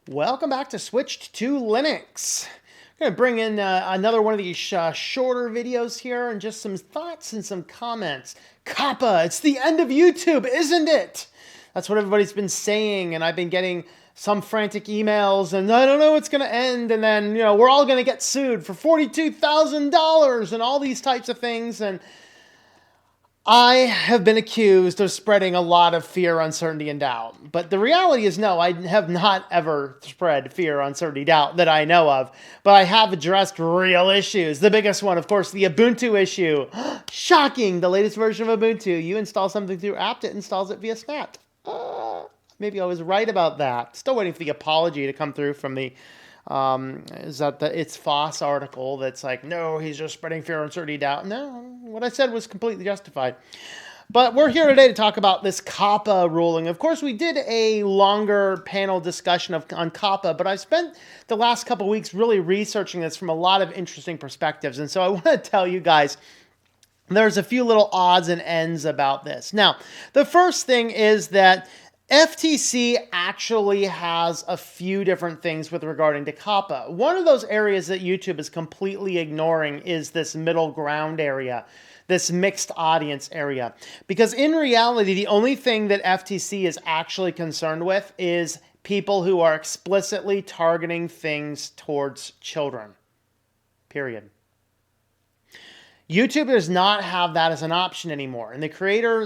Welcome back to Switched to Linux. I'm going to bring in another one of these shorter videos here and just some thoughts and some comments. COPPA, it's the end of YouTube, isn't it? That's what everybody's been saying, and I've been getting some frantic emails, and I don't know it's going to end, and then, we're all going to get sued for $42,000 and all these types of things, and I have been accused of spreading a lot of fear, uncertainty, and doubt. But the reality is, no, I have not ever spread fear, uncertainty, doubt that I know of. But I have addressed real issues. The biggest one, of course, the Ubuntu issue. Shocking! The latest version of Ubuntu. You install something through apt, it installs it via snap. Maybe I was right about that. Still waiting for the apology to come through from the is that the It's Foss article that's like, no, he's just spreading fear, uncertainty, doubt. No, what I said was completely justified. But we're here today to talk about this COPPA ruling. Of course, we did a longer panel discussion on COPPA, but I've spent the last couple of weeks really researching this from a lot of interesting perspectives. And so I want to tell you guys, there's a few little odds and ends about this. Now, the first thing is that FTC actually has a few different things with regarding to COPPA. One of those areas that YouTube is completely ignoring is this middle ground area, this mixed audience area. Because in reality, the only thing that FTC is actually concerned with is people who are explicitly targeting things towards children. Period. YouTube does not have that as an option anymore. In the creator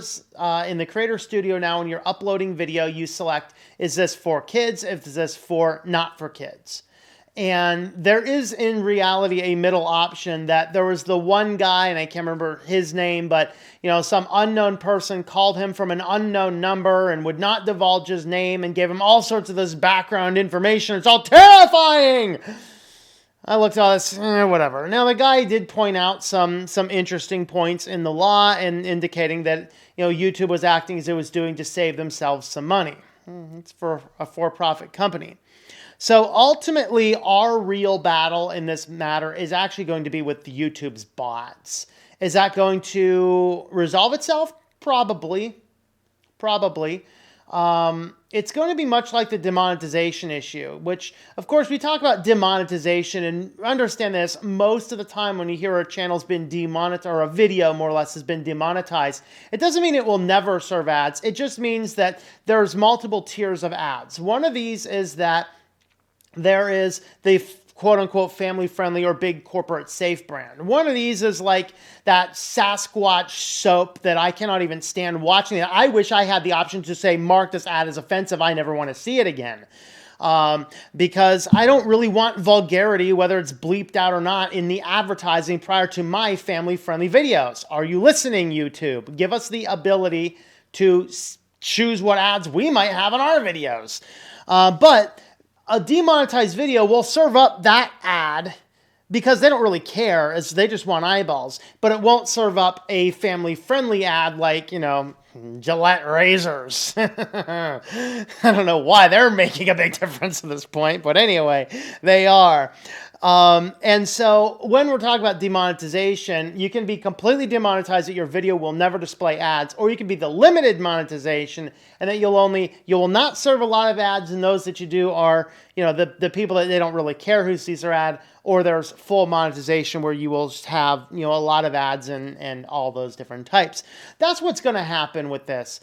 studio now, when you're uploading video, you select, is this for kids? Is this for not for kids? And there is in reality a middle option that there was the one guy, and I can't remember his name, but some unknown person called him from an unknown number and would not divulge his name and gave him all sorts of this background information. It's all terrifying. I looked at all this, whatever. Now, the guy did point out some interesting points in the law and indicating that, YouTube was acting as it was doing to save themselves some money. It's for a for-profit company. So ultimately, our real battle in this matter is actually going to be with YouTube's bots. Is that going to resolve itself? Probably. It's going to be much like the demonetization issue, which, of course, we talk about demonetization, and understand this, most of the time when you hear a channel's been demonetized, or a video more or less has been demonetized, it doesn't mean it will never serve ads. It just means that there's multiple tiers of ads. One of these is that there is the quote-unquote family-friendly or big corporate safe brand. One of these is like that Sasquatch soap that I cannot even stand watching. I wish I had the option to say, mark this ad as offensive. I never want to see it again. Because I don't really want vulgarity, whether it's bleeped out or not, in the advertising prior to my family-friendly videos. Are you listening, YouTube? Give us the ability to choose what ads we might have on our videos. But a demonetized video will serve up that ad because they don't really care, as they just want eyeballs, but it won't serve up a family-friendly ad like, Gillette razors. I don't know why they're making a big difference at this point, but anyway, they are. And so when we're talking about demonetization, you can be completely demonetized that your video will never display ads, or you can be the limited monetization and that you will not serve a lot of ads, and those that you do are, the people that they don't really care who sees their ad, or there's full monetization where you will have, a lot of ads and all those different types. That's what's going to happen with this.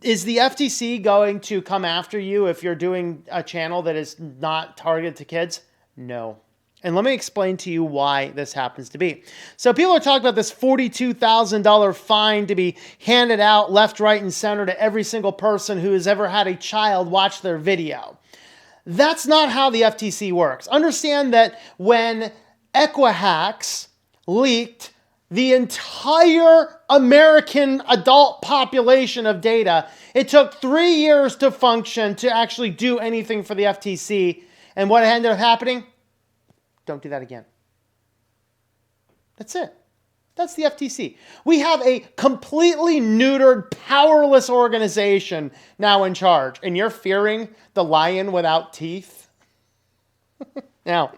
Is the FTC going to come after you if you're doing a channel that is not targeted to kids? No. And let me explain to you why this happens to be. So people are talking about this $42,000 fine to be handed out left, right, and center to every single person who has ever had a child watch their video. That's not how the FTC works. Understand that when Equihacks leaked the entire American adult population of data, it took 3 years to function to actually do anything for the FTC. And what ended up happening? Don't do that again. That's it. That's the FTC. We have a completely neutered, powerless organization now in charge. And you're fearing the lion without teeth? Now,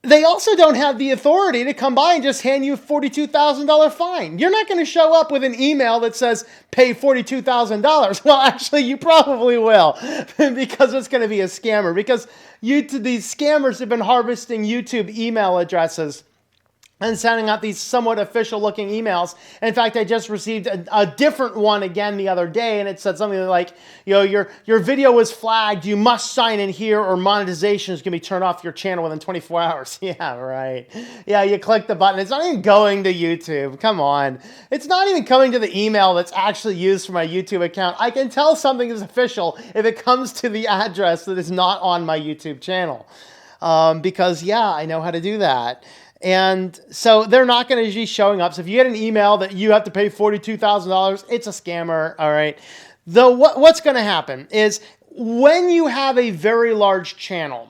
they also don't have the authority to come by and just hand you a $42,000 fine. You're not going to show up with an email that says pay $42,000. Well, actually, you probably will because it's going to be a scammer. Because these scammers have been harvesting YouTube email addresses and sending out these somewhat official looking emails. In fact, I just received a different one again the other day, and it said something like, your video was flagged, you must sign in here or monetization is gonna be turned off your channel within 24 hours. Yeah, right. Yeah, you click the button. It's not even going to YouTube. Come on. It's not even coming to the email that's actually used for my YouTube account. I can tell something is official if it comes to the address that is not on my YouTube channel. Because yeah, I know how to do that. And so they're not going to be showing up. So if you get an email that you have to pay $42,000, it's a scammer, all right? Though what's going to happen is when you have a very large channel,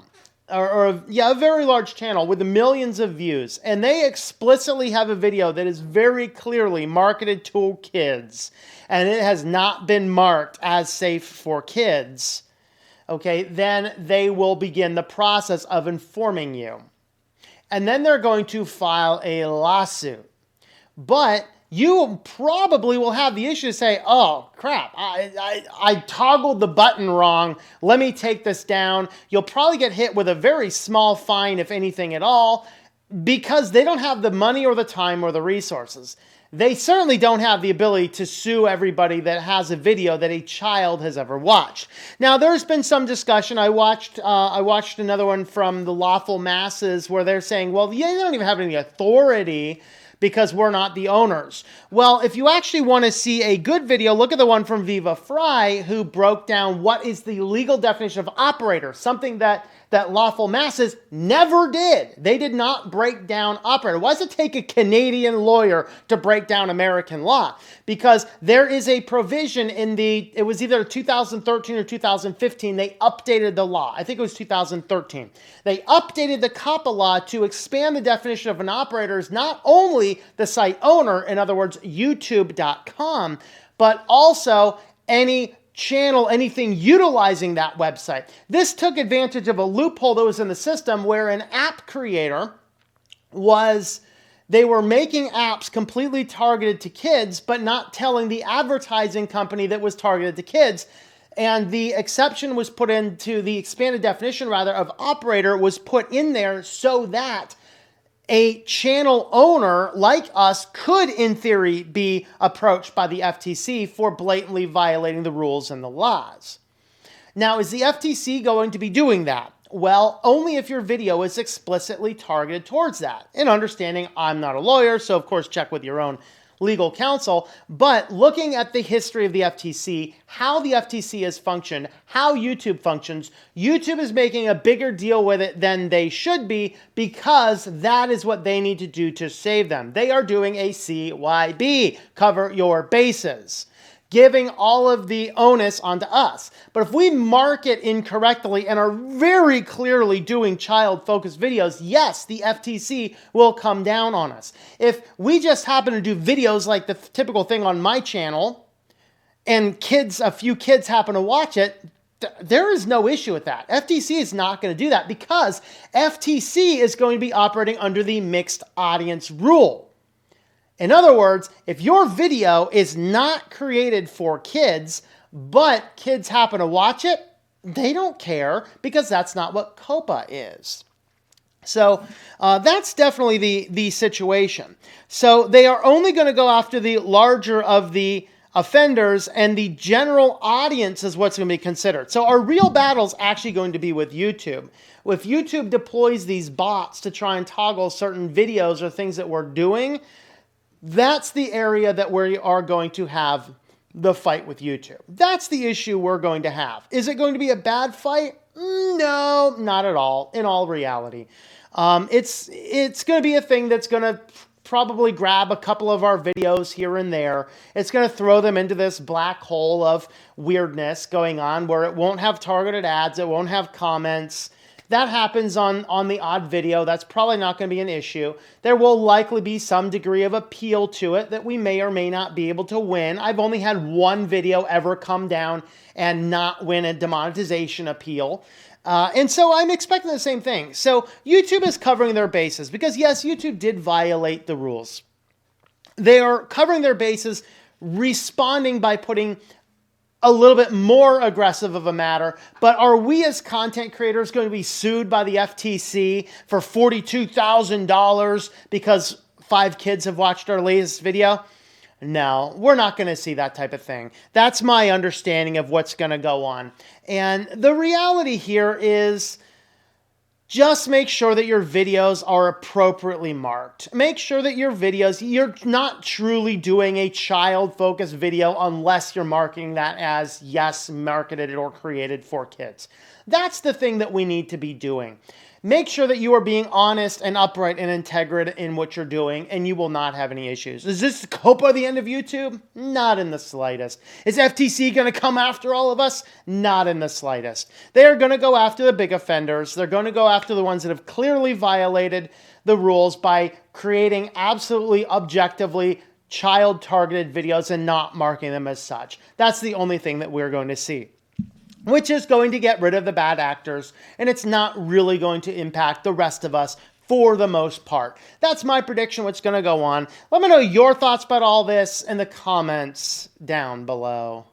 a very large channel with millions of views, and they explicitly have a video that is very clearly marketed to kids, and it has not been marked as safe for kids, okay, then they will begin the process of informing you. And then they're going to file a lawsuit. But you probably will have the issue to say, oh, crap, I toggled the button wrong. Let me take this down. You'll probably get hit with a very small fine, if anything at all, because they don't have the money or the time or the resources. They certainly don't have the ability to sue everybody that has a video that a child has ever watched. Now, there's been some discussion. I watched another one from the Lawful Masses where they're saying, well, yeah, they don't even have any authority because we're not the owners. Well, if you actually want to see a good video, look at the one from Viva Fry, who broke down what is the legal definition of operator, something that Lawful Masses never did. They did not break down operator. Why does it take a Canadian lawyer to break down American law? Because there is a provision in it was either 2013 or 2015, they updated the law. I think it was 2013. They updated the COPPA law to expand the definition of an operator as not only the site owner, in other words, youtube.com, but also any channel, anything utilizing that website. This took advantage of a loophole that was in the system where an app creator they were making apps completely targeted to kids, but not telling the advertising company that was targeted to kids. And the exception was put into the expanded definition, rather, of operator was put in there so that a channel owner like us could, in theory, be approached by the FTC for blatantly violating the rules and the laws. Now, is the FTC going to be doing that? Well, only if your video is explicitly targeted towards that. And understanding I'm not a lawyer, so of course check with your own legal counsel, but looking at the history of the FTC, how the FTC has functioned, how YouTube functions, YouTube is making a bigger deal with it than they should be because that is what they need to do to save them. They are doing a CYB, cover your bases, giving all of the onus onto us. But if we market incorrectly and are very clearly doing child-focused videos, yes, the FTC will come down on us. If we just happen to do videos like the typical thing on my channel, and a few kids happen to watch it, there is no issue with that. FTC is not going to do that because FTC is going to be operating under the mixed audience rule. In other words, if your video is not created for kids, but kids happen to watch it, they don't care because that's not what COPPA is. So that's definitely the situation. So they are only going to go after the larger of the offenders, and the general audience is what's going to be considered. So our real battle is actually going to be with YouTube. If YouTube deploys these bots to try and toggle certain videos or things that we're doing, that's the area that we are going to have the fight with YouTube. That's the issue we're going to have. Is it going to be a bad fight? No, not at all, in all reality. It's going to be a thing that's going to probably grab a couple of our videos here and there. It's going to throw them into this black hole of weirdness going on where it won't have targeted ads, it won't have comments, That happens on the odd video. That's probably not going to be an issue. There will likely be some degree of appeal to it that we may or may not be able to win. I've only had one video ever come down and not win a demonetization appeal. And so I'm expecting the same thing. So YouTube is covering their bases because, yes, YouTube did violate the rules. They are covering their bases, responding by putting a little bit more aggressive of a matter. But are we as content creators going to be sued by the FTC for $42,000 because 5 kids have watched our latest video? No, we're not going to see that type of thing. That's my understanding of what's going to go on. And the reality here is just make sure that your videos are appropriately marked. Make sure that your videos, you're not truly doing a child-focused video unless you're marking that as, yes, marketed or created for kids. That's the thing that we need to be doing. Make sure that you are being honest and upright and integrated in what you're doing, and you will not have any issues. Is this COPPA the end of YouTube? Not in the slightest. Is FTC going to come after all of us? Not in the slightest. They are going to go after the big offenders. They're going to go after the ones that have clearly violated the rules by creating absolutely objectively child-targeted videos and not marking them as such. That's the only thing that we're going to see, which is going to get rid of the bad actors, and it's not really going to impact the rest of us for the most part. That's my prediction, what's going to go on. Let me know your thoughts about all this in the comments down below.